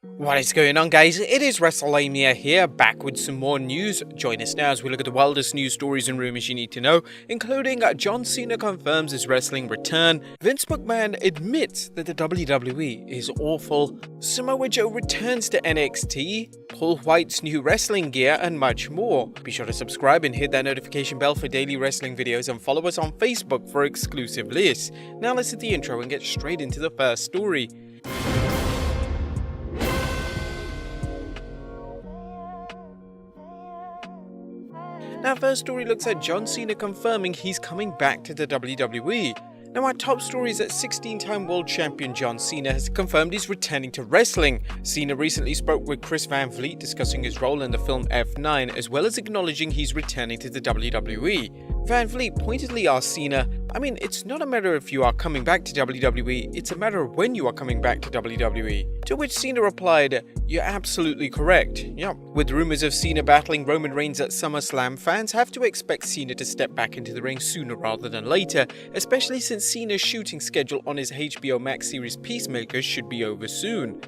What is going on, guys? It is Wrestlelamia here, back with some more news. Join us now as we look at the wildest news stories and rumors you need to know, including John Cena confirms his wrestling return, Vince McMahon admits that the WWE is awful, Samoa Joe returns to NXT, Paul Wight's new wrestling gear, and much more. Be sure to subscribe and hit that notification bell for daily wrestling videos, and follow us on Facebook for exclusive lists. Now let's hit the intro and get straight into the first story. Now, first story looks at John Cena confirming he's coming back to the WWE. Now, our top story is that 16-time world champion John Cena has confirmed he's returning to wrestling. Cena recently spoke with Chris Van Vliet discussing his role in the film F9, as well as acknowledging he's returning to the WWE. Van Vliet pointedly asked Cena, it's not a matter if you are coming back to WWE, it's a matter of when you are coming back to WWE. To which Cena replied, "You're absolutely correct. Yep." With rumors of Cena battling Roman Reigns at SummerSlam, fans have to expect Cena to step back into the ring sooner rather than later, especially since Cena's shooting schedule on his HBO Max series Peacemaker should be over soon.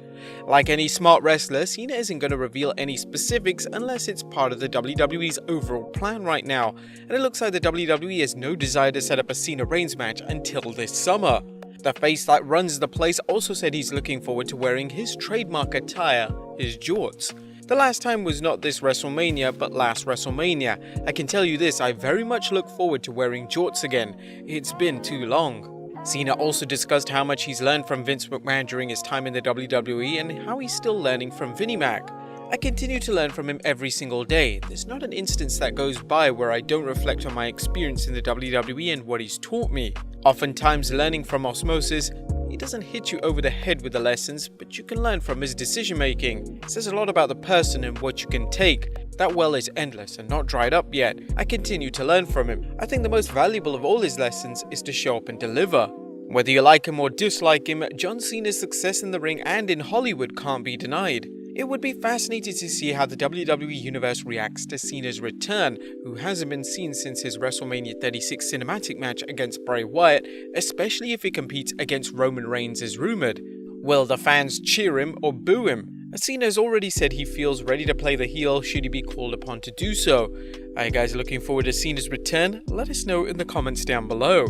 Like any smart wrestler, Cena isn't going to reveal any specifics unless it's part of the WWE's overall plan right now, and it looks like the WWE has no desire to set up a Cena Reigns match until this summer. The face that runs the place also said he's looking forward to wearing his trademark attire, his jorts. The last time was not this WrestleMania, but last WrestleMania. I can tell you this, I very much look forward to wearing jorts again. It's been too long. Cena also discussed how much he's learned from Vince McMahon during his time in the WWE and how he's still learning from Vinnie Mac. "I continue to learn from him every single day. There's not an instance that goes by where I don't reflect on my experience in the WWE and what he's taught me. Oftentimes learning from osmosis, he doesn't hit you over the head with the lessons, but you can learn from his decision making. It says a lot about the person and what you can take. That well is endless and not dried up yet. I continue to learn from him. I think the most valuable of all his lessons is to show up and deliver." Whether you like him or dislike him, John Cena's success in the ring and in Hollywood can't be denied. It would be fascinating to see how the WWE Universe reacts to Cena's return, who hasn't been seen since his WrestleMania 36 cinematic match against Bray Wyatt, especially if he competes against Roman Reigns as rumored. Will the fans cheer him or boo him? Cena has already said he feels ready to play the heel should he be called upon to do so. Are you guys looking forward to Cena's return? Let us know in the comments down below.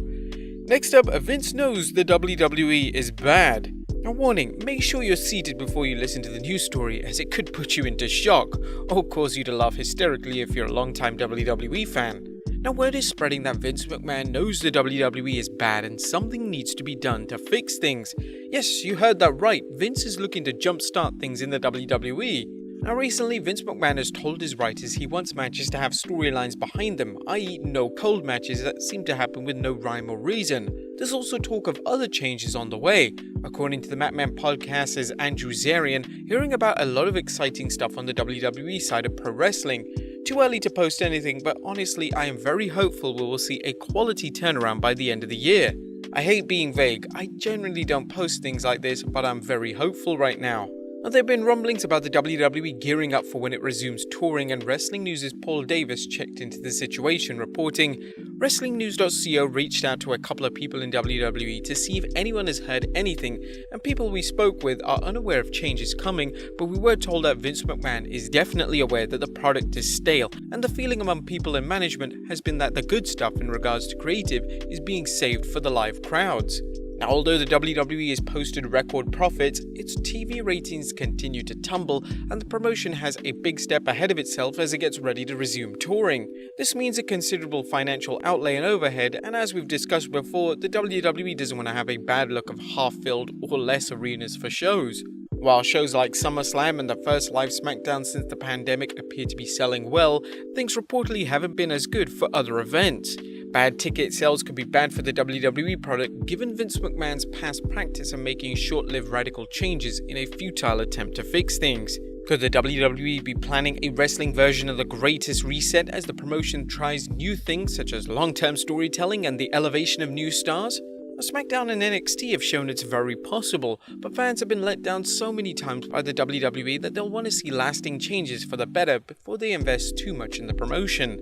Next up, Vince knows the WWE is bad. A warning, make sure you're seated before you listen to the news story, as it could put you into shock, or cause you to laugh hysterically if you're a longtime WWE fan. Now, word is spreading that Vince McMahon knows the WWE is bad and something needs to be done to fix things. Yes, you heard that right, Vince is looking to jumpstart things in the WWE. Now, recently, Vince McMahon has told his writers he wants matches to have storylines behind them, i.e. no cold matches that seem to happen with no rhyme or reason. There's also talk of other changes on the way. According to the McMahon podcast's Andrew Zarian, hearing about a lot of exciting stuff on the WWE side of pro wrestling. Too early to post anything, but honestly, I am very hopeful we will see a quality turnaround by the end of the year. I hate being vague, I generally don't post things like this, but I'm very hopeful right now. Now, there have been rumblings about the WWE gearing up for when it resumes touring, and Wrestling News' Paul Davis checked into the situation, reporting, WrestlingNews.co reached out to a couple of people in WWE to see if anyone has heard anything, and people we spoke with are unaware of changes coming, but we were told that Vince McMahon is definitely aware that the product is stale, and the feeling among people in management has been that the good stuff in regards to creative is being saved for the live crowds. Now, although the WWE has posted record profits, its TV ratings continue to tumble, and the promotion has a big step ahead of itself as it gets ready to resume touring. This means a considerable financial outlay and overhead, and as we've discussed before, the WWE doesn't want to have a bad look of half-filled or less arenas for shows. While shows like SummerSlam and the first live SmackDown since the pandemic appear to be selling well, things reportedly haven't been as good for other events. Bad ticket sales could be bad for the WWE product given Vince McMahon's past practice of making short-lived radical changes in a futile attempt to fix things. Could the WWE be planning a wrestling version of the Greatest Reset as the promotion tries new things such as long-term storytelling and the elevation of new stars? SmackDown and NXT have shown it's very possible, but fans have been let down so many times by the WWE that they'll want to see lasting changes for the better before they invest too much in the promotion.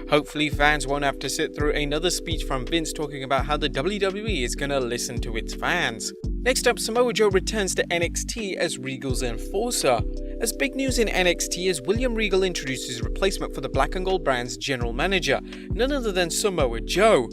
Hopefully fans won't have to sit through another speech from Vince talking about how the WWE is gonna listen to its fans. Next up, Samoa Joe returns to NXT as Regal's enforcer. As big news in NXT as William Regal introduced his replacement for the Black and Gold brand's general manager, none other than Samoa Joe.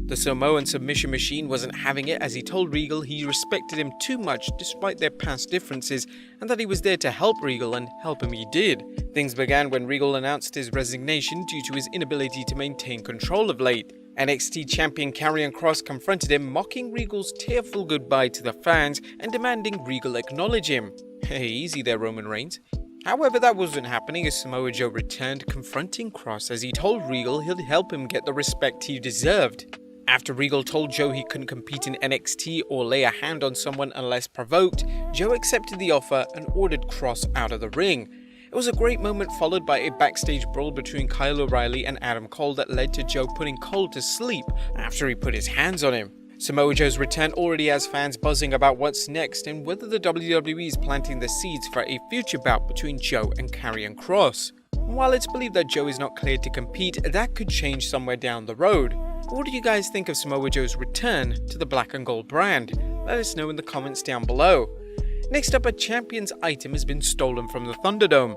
The Samoan submission machine wasn't having it as he told Regal he respected him too much despite their past differences and that he was there to help Regal, and help him he did. Things began when Regal announced his resignation due to his inability to maintain control of late. NXT champion Karrion Kross confronted him, mocking Regal's tearful goodbye to the fans and demanding Regal acknowledge him. Hey, easy there, Roman Reigns. However, that wasn't happening as Samoa Joe returned, confronting Kross as he told Regal he'd help him get the respect he deserved. After Regal told Joe he couldn't compete in NXT or lay a hand on someone unless provoked, Joe accepted the offer and ordered Kross out of the ring. It was a great moment followed by a backstage brawl between Kyle O'Reilly and Adam Cole that led to Joe putting Cole to sleep after he put his hands on him. Samoa Joe's return already has fans buzzing about what's next and whether the WWE is planting the seeds for a future bout between Joe and Karrion Kross. While it's believed that Joe is not cleared to compete, that could change somewhere down the road. What do you guys think of Samoa Joe's return to the Black and Gold brand? Let us know in the comments down below. Next up, a champion's item has been stolen from the Thunderdome.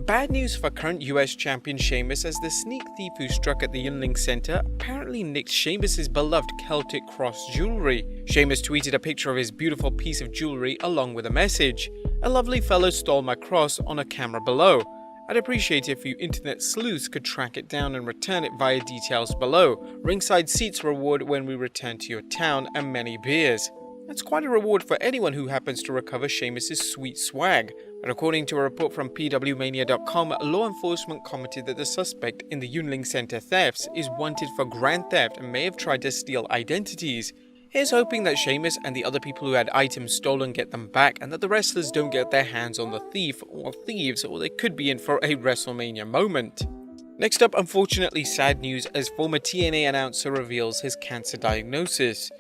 Bad news for current US champion Sheamus, as the sneak thief who struck at the Yuengling Center apparently nicked Sheamus's beloved Celtic cross jewelry. Sheamus tweeted a picture of his beautiful piece of jewelry along with a message. "A lovely fellow stole my cross," on a camera below. "I'd appreciate it if you internet sleuths could track it down and return it via details below. Ringside seats reward when we return to your town, and many beers." That's quite a reward for anyone who happens to recover Sheamus's sweet swag. But according to a report from pwmania.com, law enforcement commented that the suspect in the Yuengling Center thefts is wanted for grand theft and may have tried to steal identities. Here's hoping that Sheamus and the other people who had items stolen get them back, and that the wrestlers don't get their hands on the thief or thieves, or they could be in for a WrestleMania moment. Next up, unfortunately sad news as former TNA announcer reveals his cancer diagnosis.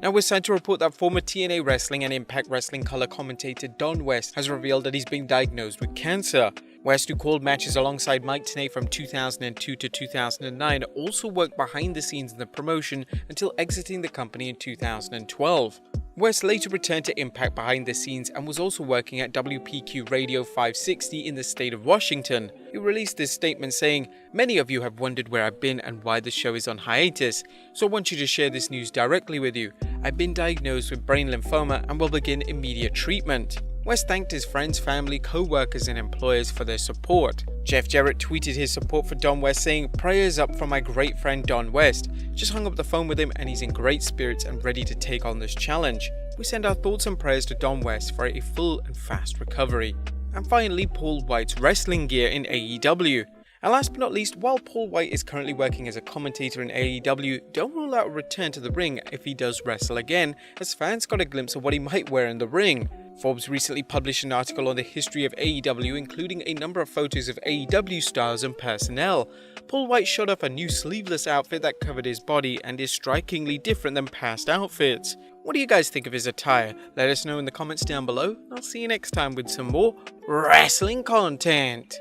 Now we're sad to report that former TNA Wrestling and Impact Wrestling color commentator Don West has revealed that he's been diagnosed with cancer. West, who called matches alongside Mike Tenay from 2002 to 2009, also worked behind the scenes in the promotion until exiting the company in 2012. West later returned to Impact behind the scenes and was also working at WPQ Radio 560 in the state of Washington. He released this statement saying, "Many of you have wondered where I've been and why the show is on hiatus, so I want you to share this news directly with you. I've been diagnosed with brain lymphoma and will begin immediate treatment." West thanked his friends, family, co-workers and employers for their support. Jeff Jarrett tweeted his support for Don West saying, "Prayers up for my great friend Don West. Just hung up the phone with him and he's in great spirits and ready to take on this challenge. We send our thoughts and prayers to Don West for a full and fast recovery." And finally, Paul Wight's wrestling gear in AEW. And last but not least, while Paul Wight is currently working as a commentator in AEW, don't rule out a return to the ring if he does wrestle again, as fans got a glimpse of what he might wear in the ring. Forbes recently published an article on the history of AEW, including a number of photos of AEW stars and personnel. Paul Wight showed off a new sleeveless outfit that covered his body and is strikingly different than past outfits. What do you guys think of his attire? Let us know in the comments down below. I'll see you next time with some more wrestling content.